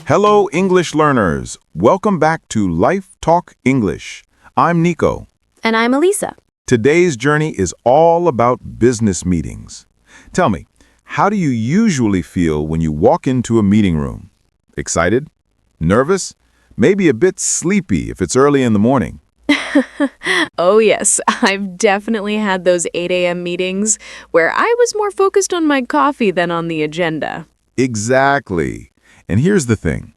Hello, English learners. Welcome back to Life Talk English. I'm Nico. And I'm Elisa. Today's journey is all about business meetings. Tell me, how do you usually feel when you walk into a meeting room? Excited? Nervous? Maybe a bit sleepy if it's early in the morning. Oh yes, I've definitely had those 8 a.m. meetings where I was more focused on my coffee than on the agenda. Exactly. And here's the thing.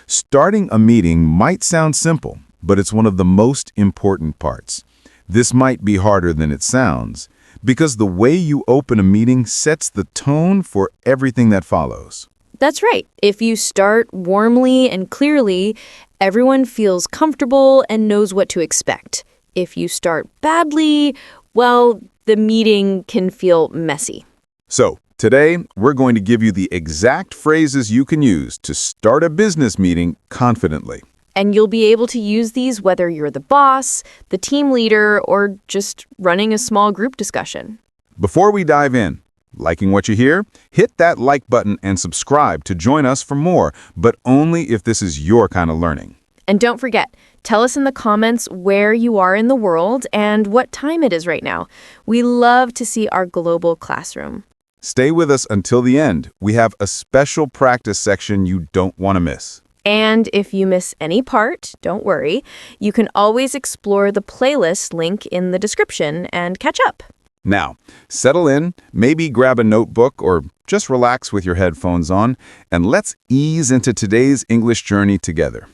Starting a meeting might sound simple, but it's one of the most important parts. This might be harder than it sounds, because the way you open a meeting sets the tone for everything that follows. That's right. If you start warmly and clearly, everyone feels comfortable and knows what to expect. If you start badly, well, the meeting can feel messy. So, today, we're going to give you the exact phrases you can use to start a business meeting confidently. And you'll be able to use these whether you're the boss, the team leader, or just running a small group discussion. Before we dive in, liking what you hear? Hit that like button and subscribe to join us for more, but only if this is your kind of learning. And don't forget, tell us in the comments where you are in the world and what time it is right now. We love to see our global classroom. Stay with us until the end. We have a special practice section you don't want to miss. And if you miss any part, don't worry. You can always explore the playlist link in the description and catch up. Now, settle in, maybe grab a notebook or just relax with your headphones on, and let's ease into today's English journey together.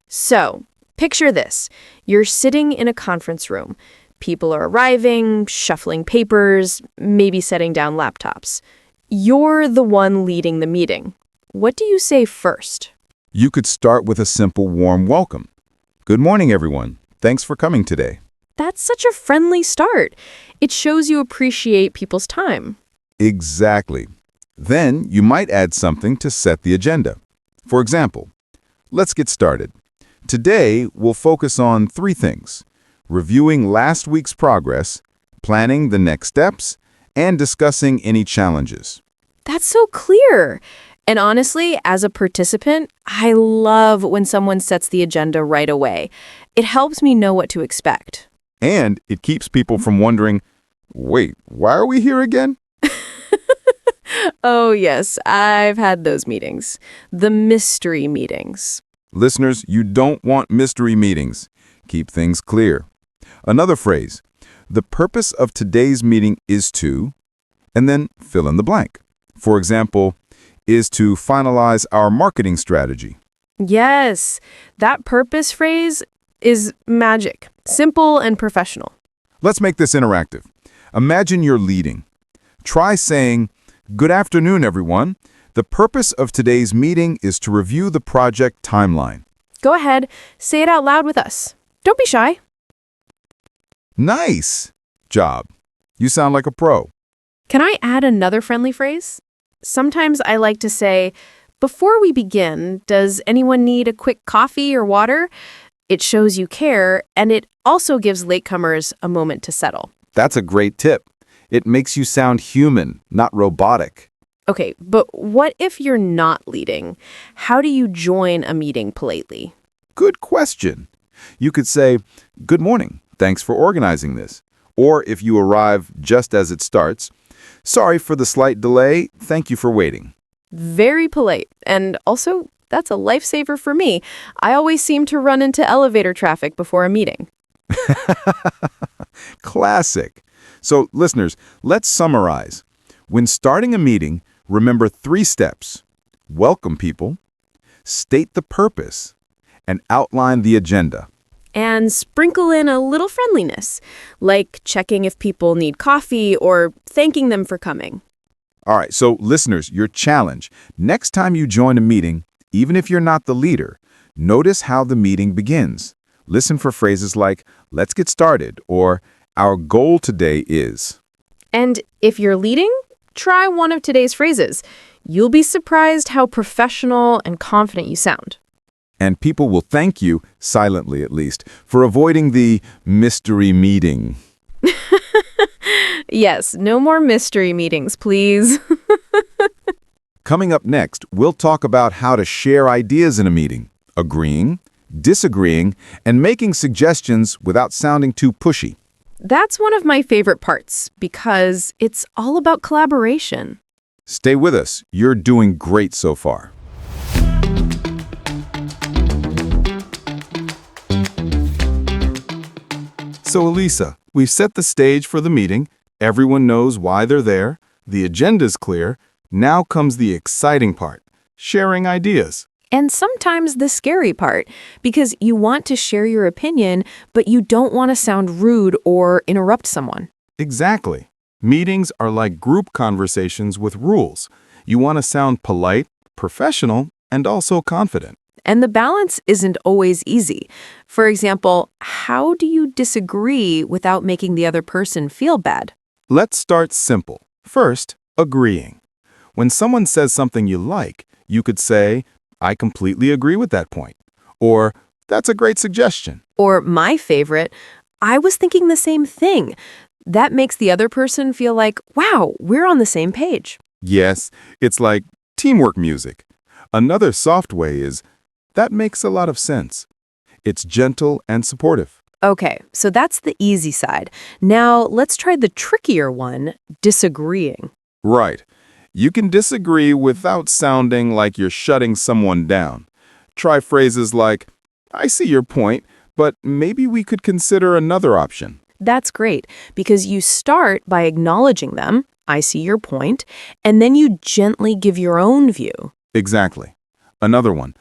So, picture this. You're sitting in a conference room. People are arriving, shuffling papers, maybe setting down laptops. You're the one leading the meeting. What do you say first? You could start with a simple warm welcome. Good morning, everyone. Thanks for coming today. That's such a friendly start. It shows you appreciate people's time. Exactly. Then you might add something to set the agenda. For example, let's get started. Today, we'll focus on 3 things: reviewing last week's progress, planning the next steps, and discussing any challenges. That's so clear. And honestly, as a participant, I love when someone sets the agenda right away. It helps me know what to expect. And it keeps people from wondering, wait, why are we here again? Oh yes, I've had those meetings. The mystery meetings. Listeners, you don't want mystery meetings. Keep things clear. Another phrase, the purpose of today's meeting is to, and then fill in the blank. For example, is to finalize our marketing strategy. Yes, that purpose phrase is magic, simple and professional. Let's make this interactive. Imagine you're leading. Try saying, "Good afternoon, everyone. The purpose of today's meeting is to review the project timeline." Go ahead, say it out loud with us. Don't be shy. Nice job. You sound like a pro. Can I add another friendly phrase? Sometimes I like to say, before we begin, does anyone need a quick coffee or water? It shows you care, and it also gives latecomers a moment to settle. That's a great tip. It makes you sound human, not robotic. Okay, but what if you're not leading? How do you join a meeting politely? Good question. You could say, "Good morning. Thanks for organizing this." Or if you arrive just as it starts, "Sorry for the slight delay. Thank you for waiting." Very polite, and also that's a lifesaver for me. I always seem to run into elevator traffic before a meeting. Classic. So, listeners, let's summarize. When starting a meeting, remember 3 steps. Welcome people, state the purpose, and outline the agenda. And sprinkle in a little friendliness, like checking if people need coffee or thanking them for coming. All right, so listeners, your challenge. Next time you join a meeting, even if you're not the leader, notice how the meeting begins. Listen for phrases like, "Let's get started," or "Our goal today is." And if you're leading, try one of today's phrases. You'll be surprised how professional and confident you sound. And people will thank you, silently at least, for avoiding the mystery meeting. Yes, no more mystery meetings, please. Coming up next, we'll talk about how to share ideas in a meeting, agreeing, disagreeing, and making suggestions without sounding too pushy. That's one of my favorite parts because it's all about collaboration. Stay with us. You're doing great so far. So, Elisa, we've set the stage for the meeting. Everyone knows why they're there. The agenda's clear. Now comes the exciting part, sharing ideas. And sometimes the scary part, because you want to share your opinion, but you don't want to sound rude or interrupt someone. Exactly. Meetings are like group conversations with rules. You want to sound polite, professional, and also confident. And the balance isn't always easy. For example, how do you disagree without making the other person feel bad? Let's start simple. First, agreeing. When someone says something you like, you could say, I completely agree with that point. Or, that's a great suggestion. Or my favorite, I was thinking the same thing. That makes the other person feel like, wow, we're on the same page. Yes, it's like teamwork music. Another soft way is, that makes a lot of sense. It's gentle and supportive. Okay, so that's the easy side. Now let's try the trickier one, disagreeing. Right. You can disagree without sounding like you're shutting someone down. Try phrases like, I see your point, but maybe we could consider another option. That's great, because you start by acknowledging them, I see your point, and then you gently give your own view. Exactly. Another one.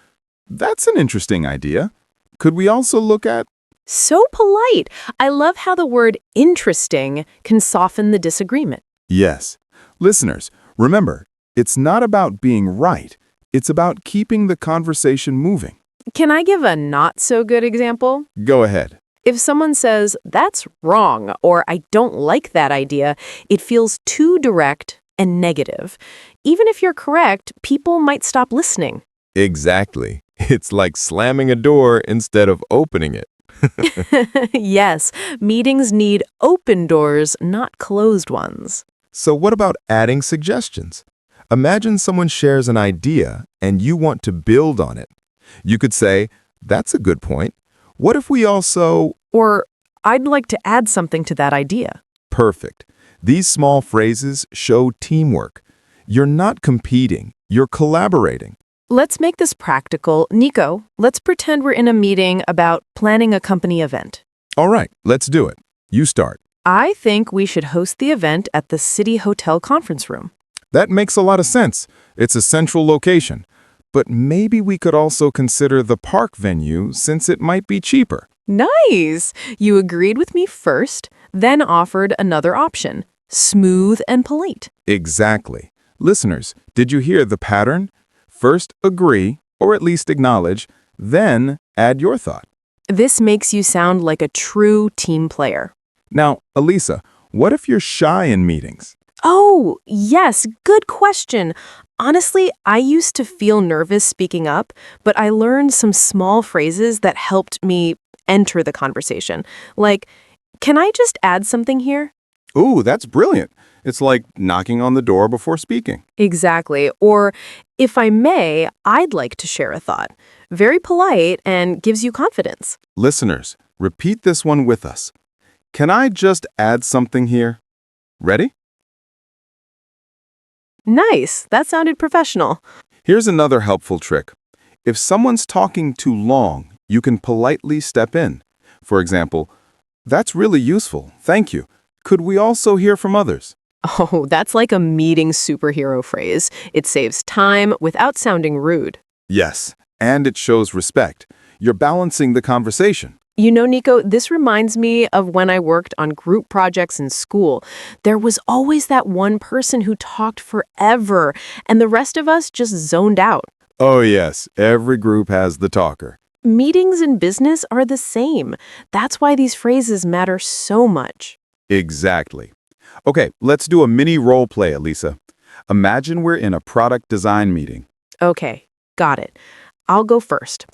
That's an interesting idea. Could we also look at... So polite. I love how the word interesting can soften the disagreement. Yes. Listeners, remember, it's not about being right. It's about keeping the conversation moving. Can I give a not-so-good example? Go ahead. If someone says, that's wrong, or I don't like that idea, it feels too direct and negative. Even if you're correct, people might stop listening. Exactly. It's like slamming a door instead of opening it. Yes, meetings need open doors, not closed ones. So what about adding suggestions? Imagine someone shares an idea and you want to build on it. You could say, that's a good point. What if we also... Or, I'd like to add something to that idea. Perfect. These small phrases show teamwork. You're not competing, you're collaborating. Let's make this practical. Nico, let's pretend we're in a meeting about planning a company event. All right, let's do it. You start. I think we should host the event at the City Hotel conference room. That makes a lot of sense. It's a central location. But maybe we could also consider the park venue since it might be cheaper. Nice! You agreed with me first, then offered another option. Smooth and polite. Exactly. Listeners, did you hear the pattern? First agree, or at least acknowledge, then add your thought. This makes you sound like a true team player. Now, Elisa, what if you're shy in meetings? Oh, yes, good question. Honestly, I used to feel nervous speaking up, but I learned some small phrases that helped me enter the conversation. Like, can I just add something here? Ooh, that's brilliant. It's like knocking on the door before speaking. Exactly. Or, if I may, I'd like to share a thought. Very polite and gives you confidence. Listeners, repeat this one with us. Can I just add something here? Ready? Nice. That sounded professional. Here's another helpful trick. If someone's talking too long, you can politely step in. For example, that's really useful. Thank you. Could we also hear from others? Oh, that's like a meeting superhero phrase. It saves time without sounding rude. Yes, and it shows respect. You're balancing the conversation. You know, Nico, this reminds me of when I worked on group projects in school. There was always that one person who talked forever, and the rest of us just zoned out. Oh yes, every group has the talker. Meetings in business are the same. That's why these phrases matter so much. Exactly. Okay, let's do a mini role play, Elisa. Imagine we're in a product design meeting. Okay, got it. I'll go first.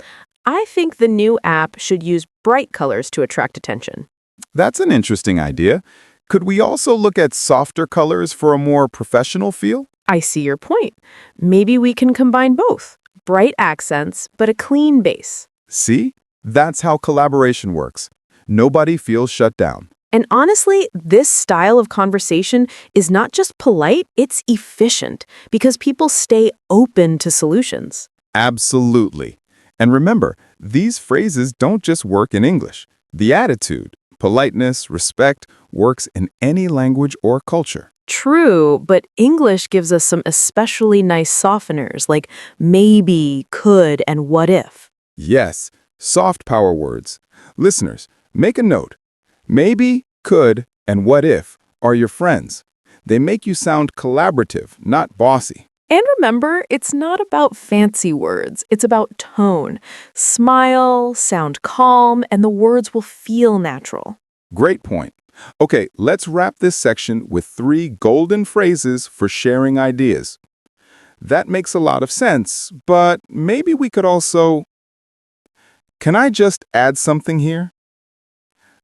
I think the new app should use bright colors to attract attention. That's an interesting idea. Could we also look at softer colors for a more professional feel? I see your point. Maybe we can combine both. Bright accents, but a clean base. See? That's how collaboration works. Nobody feels shut down. And honestly, this style of conversation is not just polite, it's efficient because people stay open to solutions. Absolutely. And remember, these phrases don't just work in English. The attitude, politeness, respect works in any language or culture. True, but English gives us some especially nice softeners like maybe, could, and what if. Yes, soft power words. Listeners, make a note. Maybe, could, and what if are your friends. They make you sound collaborative, not bossy. And remember, it's not about fancy words, it's about tone. Smile, sound calm, and the words will feel natural. Great point. Okay, let's wrap this section with 3 golden phrases for sharing ideas. That makes a lot of sense, but maybe we could also... Can I just add something here?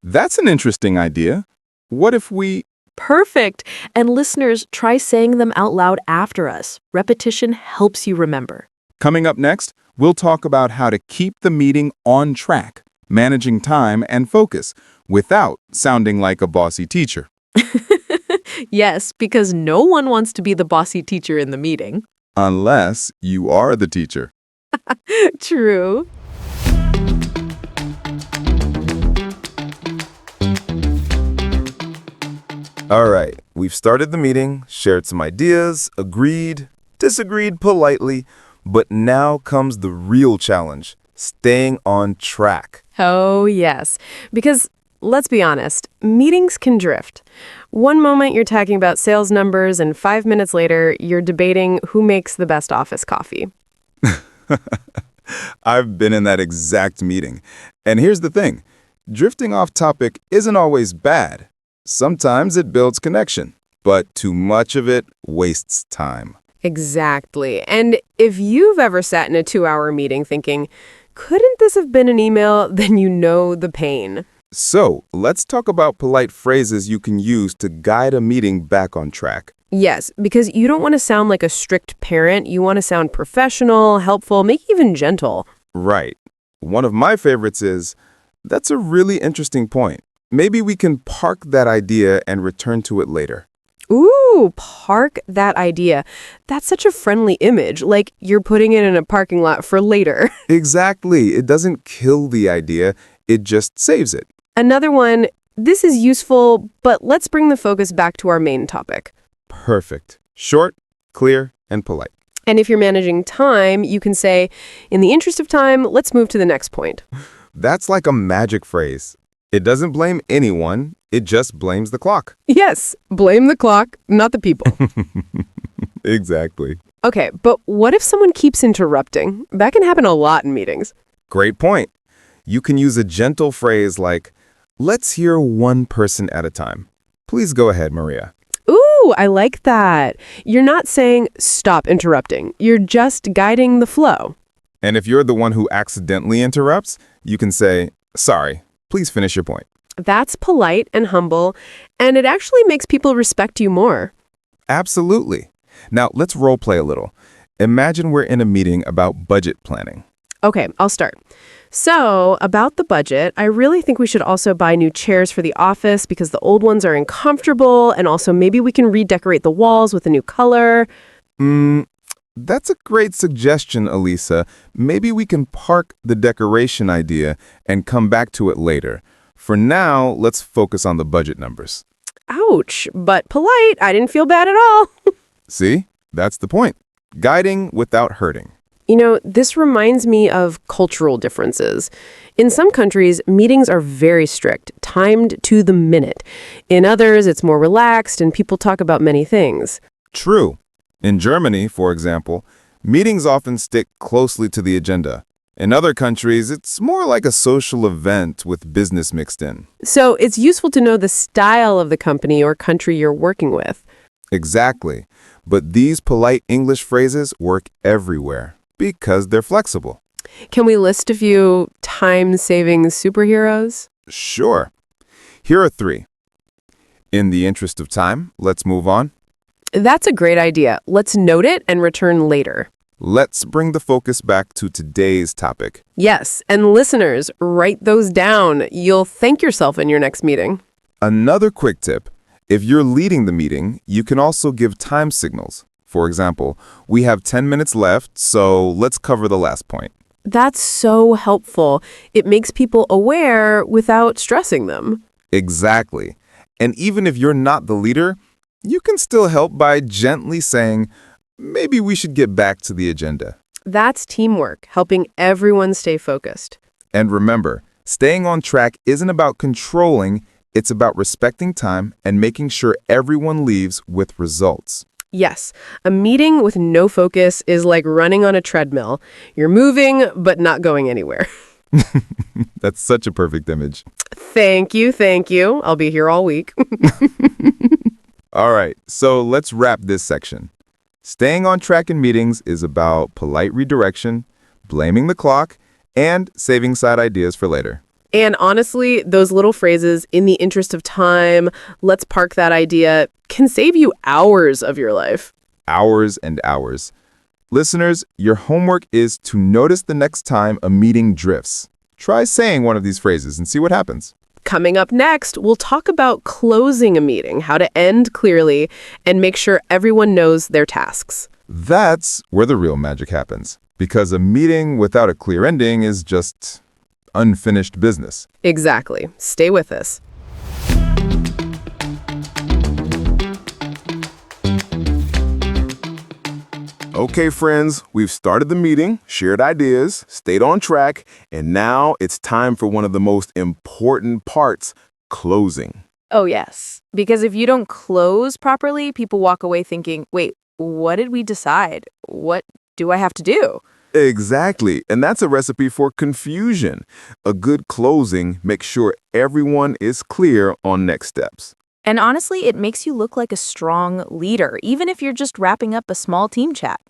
That's an interesting idea. What if we... Perfect! And listeners, try saying them out loud after us. Repetition helps you remember. Coming up next, we'll talk about how to keep the meeting on track, managing time and focus, without sounding like a bossy teacher. Yes, because no one wants to be the bossy teacher in the meeting. Unless you are the teacher. True. All right, we've started the meeting, shared some ideas, agreed, disagreed politely, but now comes the real challenge, staying on track. Oh, yes. Because, let's be honest, meetings can drift. One moment you're talking about sales numbers, and 5 minutes later, you're debating who makes the best office coffee. I've been in that exact meeting. And here's the thing. Drifting off topic isn't always bad. Sometimes it builds connection, but too much of it wastes time. Exactly. And if you've ever sat in a 2-hour meeting thinking, couldn't this have been an email, then you know the pain. So, let's talk about polite phrases you can use to guide a meeting back on track. Yes, because you don't want to sound like a strict parent. You want to sound professional, helpful, maybe even gentle. Right. One of my favorites is, that's a really interesting point. Maybe we can park that idea and return to it later. Ooh, park that idea. That's such a friendly image, like you're putting it in a parking lot for later. Exactly. It doesn't kill the idea, it just saves it. Another one, this is useful, but let's bring the focus back to our main topic. Perfect. Short, clear, and polite. And if you're managing time, you can say, in the interest of time, let's move to the next point. That's like a magic phrase. It doesn't blame anyone, it just blames the clock. Yes, blame the clock, not the people. Exactly. Okay, but what if someone keeps interrupting? That can happen a lot in meetings. Great point. You can use a gentle phrase like, let's hear one person at a time. Please go ahead, Maria. Ooh, I like that. You're not saying, stop interrupting. You're just guiding the flow. And if you're the one who accidentally interrupts, you can say, sorry, please finish your point. That's polite and humble, and it actually makes people respect you more. Absolutely. Now, let's role play a little. Imagine we're in a meeting about budget planning. Okay, I'll start. So, about the budget, I really think we should also buy new chairs for the office because the old ones are uncomfortable, and also maybe we can redecorate the walls with a new color. That's a great suggestion, Elisa. Maybe we can park the decoration idea and come back to it later. For now, let's focus on the budget numbers. Ouch, but polite. I didn't feel bad at all. See? That's the point. Guiding without hurting. You know, this reminds me of cultural differences. In some countries, meetings are very strict, timed to the minute. In others, it's more relaxed and people talk about many things. True. In Germany, for example, meetings often stick closely to the agenda. In other countries, it's more like a social event with business mixed in. So it's useful to know the style of the company or country you're working with. Exactly. But these polite English phrases work everywhere because they're flexible. Can we list a few time-saving superheroes? Sure. Here are 3. In the interest of time, let's move on. That's a great idea. Let's note it and return later. Let's bring the focus back to today's topic. Yes, and listeners, write those down. You'll thank yourself in your next meeting. Another quick tip, if you're leading the meeting, you can also give time signals. For example, we have 10 minutes left, so let's cover the last point. That's so helpful. It makes people aware without stressing them. Exactly. And even if you're not the leader, you can still help by gently saying, maybe we should get back to the agenda. That's teamwork, helping everyone stay focused. And remember, staying on track isn't about controlling, it's about respecting time and making sure everyone leaves with results. Yes, a meeting with no focus is like running on a treadmill. You're moving, but not going anywhere. That's such a perfect image. Thank you, thank you. I'll be here all week. All right, so let's wrap this section. Staying on track in meetings is about polite redirection, blaming the clock, and saving side ideas for later. And honestly, those little phrases, in the interest of time, let's park that idea, can save you hours of your life. Hours and hours. Listeners, your homework is to notice the next time a meeting drifts. Try saying one of these phrases and see what happens. Coming up next, we'll talk about closing a meeting, how to end clearly, and make sure everyone knows their tasks. That's where the real magic happens, because a meeting without a clear ending is just unfinished business. Exactly. Stay with us. Okay, friends, we've started the meeting, shared ideas, stayed on track, and now it's time for one of the most important parts, closing. Oh, yes. Because if you don't close properly, people walk away thinking, wait, what did we decide? What do I have to do? Exactly, and that's a recipe for confusion. A good closing makes sure everyone is clear on next steps. And honestly, it makes you look like a strong leader, even if you're just wrapping up a small team chat.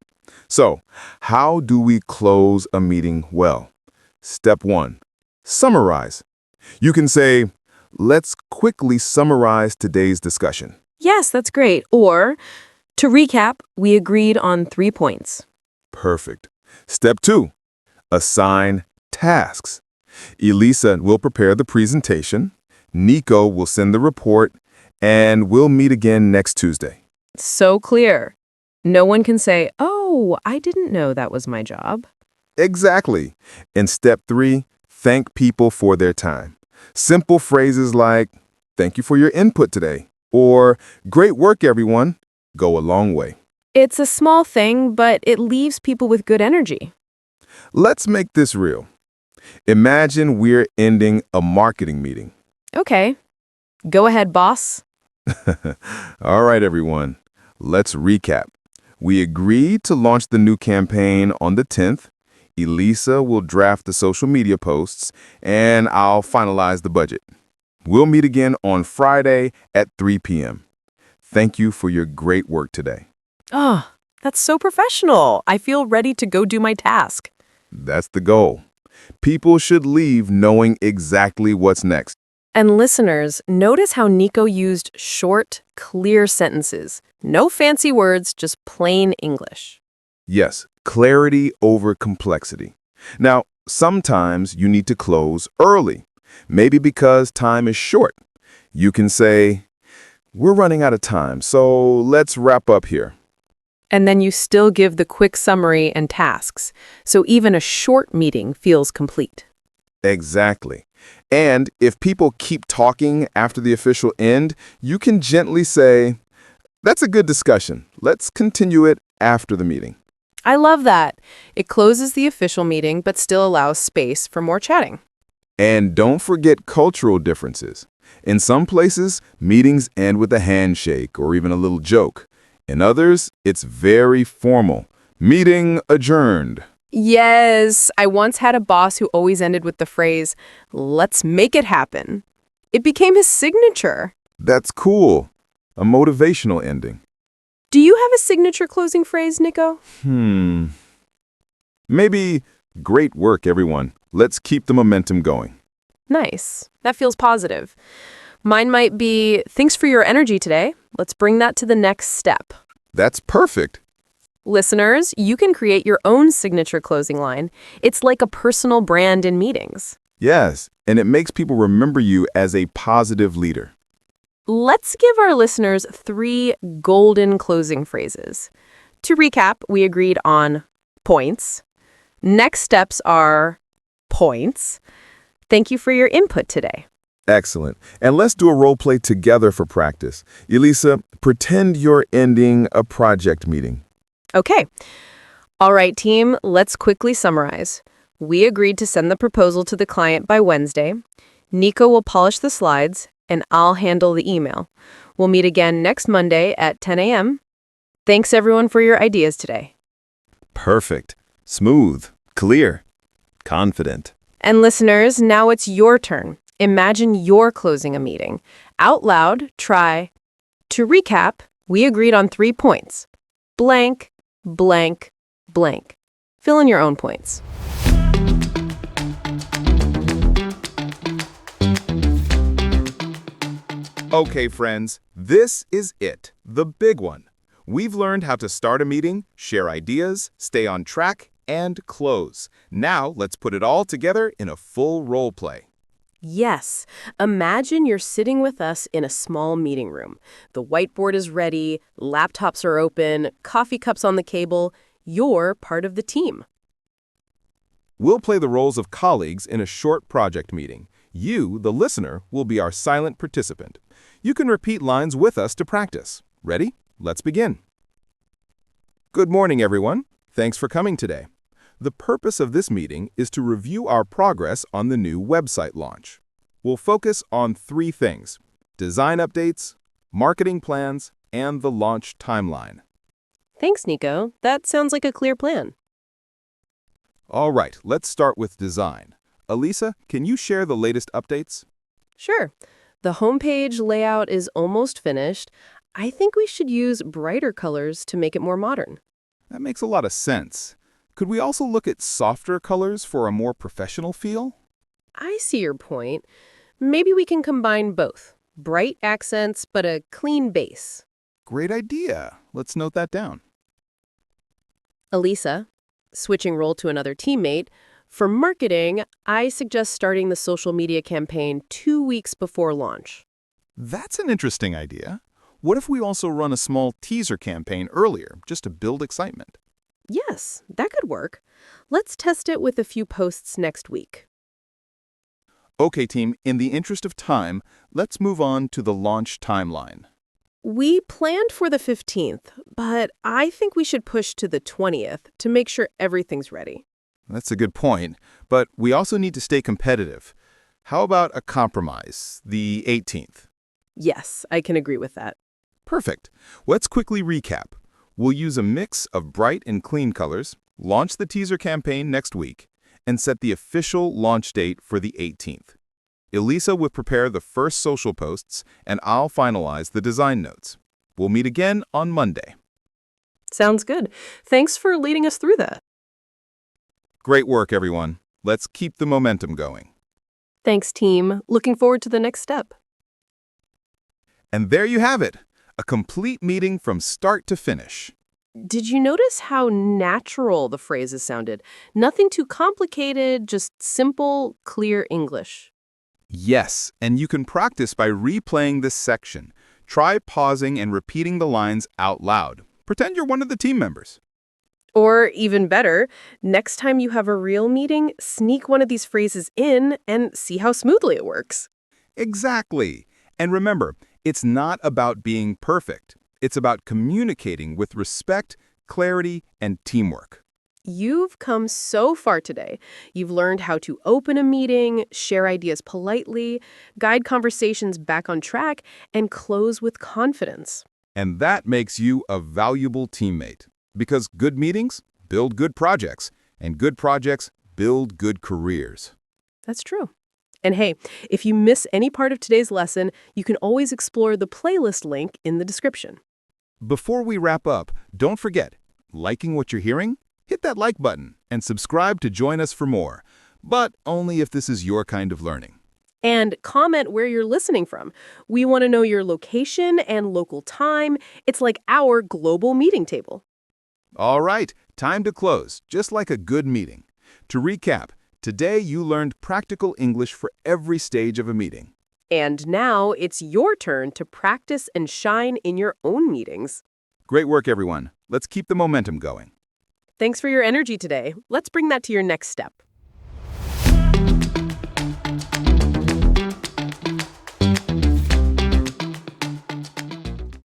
So, how do we close a meeting well? Step 1, summarize. You can say, let's quickly summarize today's discussion. Yes, that's great. Or, to recap, we agreed on 3 points. Perfect. Step 2, assign tasks. Elisa will prepare the presentation, Nico will send the report, and we'll meet again next Tuesday. So clear. No one can say, oh, I didn't know that was my job. Exactly. In step 3, thank people for their time. Simple phrases like, thank you for your input today, or great work, everyone, go a long way. It's a small thing, but it leaves people with good energy. Let's make this real. Imagine we're ending a marketing meeting. Okay. Go ahead, boss. All right, everyone. Let's recap. We agreed to launch the new campaign on the 10th. Elisa will draft the social media posts, and I'll finalize the budget. We'll meet again on Friday at 3 p.m. Thank you for your great work today. Oh, that's so professional. I feel ready to go do my task. That's the goal. People should leave knowing exactly what's next. And listeners, notice how Nico used short, clear sentences. No fancy words, just plain English. Yes, clarity over complexity. Now, sometimes you need to close early, maybe because time is short. You can say, we're running out of time, so let's wrap up here. And then you still give the quick summary and tasks, so even a short meeting feels complete. Exactly. And if people keep talking after the official end, you can gently say, that's a good discussion. Let's continue it after the meeting. I love that. It closes the official meeting, but still allows space for more chatting. And don't forget cultural differences. In some places, meetings end with a handshake or even a little joke. In others, it's very formal. Meeting adjourned. Yes, I once had a boss who always ended with the phrase, let's make it happen. It became his signature. That's cool. A motivational ending. Do you have a signature closing phrase, Nico? Maybe, great work, everyone. Let's keep the momentum going. Nice. That feels positive. Mine might be, thanks for your energy today. Let's bring that to the next step. That's perfect. Listeners, you can create your own signature closing line. It's like a personal brand in meetings. Yes, and it makes people remember you as a positive leader. Let's give our listeners 3 golden closing phrases. To recap, we agreed on points. Next steps are points. Thank you for your input today. Excellent. And let's do a role play together for practice. Elisa, pretend you're ending a project meeting. Okay. All right, team, let's quickly summarize. We agreed to send the proposal to the client by Wednesday. Nico will polish the slides, and I'll handle the email. We'll meet again next Monday at 10 a.m. Thanks, everyone, for your ideas today. Perfect. Smooth. Clear. Confident. And listeners, now it's your turn. Imagine you're closing a meeting. Out loud, try. To recap, we agreed on 3 points. Blank, blank, blank. Fill in your own points. Okay, friends, this is it, the big one. We've learned how to start a meeting, share ideas, stay on track, and close. Now, let's put it all together in a full role play. Yes. Imagine you're sitting with us in a small meeting room. The whiteboard is ready, laptops are open, coffee cups on the table. You're part of the team. We'll play the roles of colleagues in a short project meeting. You, the listener, will be our silent participant. You can repeat lines with us to practice. Ready? Let's begin. Good morning, everyone. Thanks for coming today. The purpose of this meeting is to review our progress on the new website launch. We'll focus on 3 things: design updates, marketing plans, and the launch timeline. Thanks, Nico. That sounds like a clear plan. All right, let's start with design. Elisa, can you share the latest updates? Sure. The homepage layout is almost finished. I think we should use brighter colors to make it more modern. That makes a lot of sense. Could we also look at softer colors for a more professional feel? I see your point. Maybe we can combine both. Bright accents, but a clean base. Great idea. Let's note that down. Elisa, switching role to another teammate, for marketing, I suggest starting the social media campaign 2 weeks before launch. That's an interesting idea. What if we also run a small teaser campaign earlier, just to build excitement? Yes, that could work. Let's test it with a few posts next week. Okay, team, in the interest of time, let's move on to the launch timeline. We planned for the 15th, but I think we should push to the 20th to make sure everything's ready. That's a good point, but we also need to stay competitive. How about a compromise, the 18th? Yes, I can agree with that. Perfect. Let's quickly recap. We'll use a mix of bright and clean colors, launch the teaser campaign next week, and set the official launch date for the 18th. Elisa will prepare the first social posts, and I'll finalize the design notes. We'll meet again on Monday. Sounds good. Thanks for leading us through that. Great work, everyone. Let's keep the momentum going. Thanks, team. Looking forward to the next step. And there you have it, a complete meeting from start to finish. Did you notice how natural the phrases sounded? Nothing too complicated, just simple, clear English. Yes, and you can practice by replaying this section. Try pausing and repeating the lines out loud. Pretend you're one of the team members. Or even better, next time you have a real meeting, sneak one of these phrases in and see how smoothly it works. Exactly. And remember, it's not about being perfect. It's about communicating with respect, clarity, and teamwork. You've come so far today. You've learned how to open a meeting, share ideas politely, guide conversations back on track, and close with confidence. And that makes you a valuable teammate. Because good meetings build good projects, and good projects build good careers. That's true. And hey, if you miss any part of today's lesson, you can always explore the playlist link in the description. Before we wrap up, don't forget, liking what you're hearing? Hit that like button and subscribe to join us for more, but only if this is your kind of learning. And comment where you're listening from. We want to know your location and local time. It's like our global meeting table. All right, time to close, just like a good meeting. To recap, today you learned practical English for every stage of a meeting. And now it's your turn to practice and shine in your own meetings. Great work, everyone. Let's keep the momentum going. Thanks for your energy today. Let's bring that to your next step.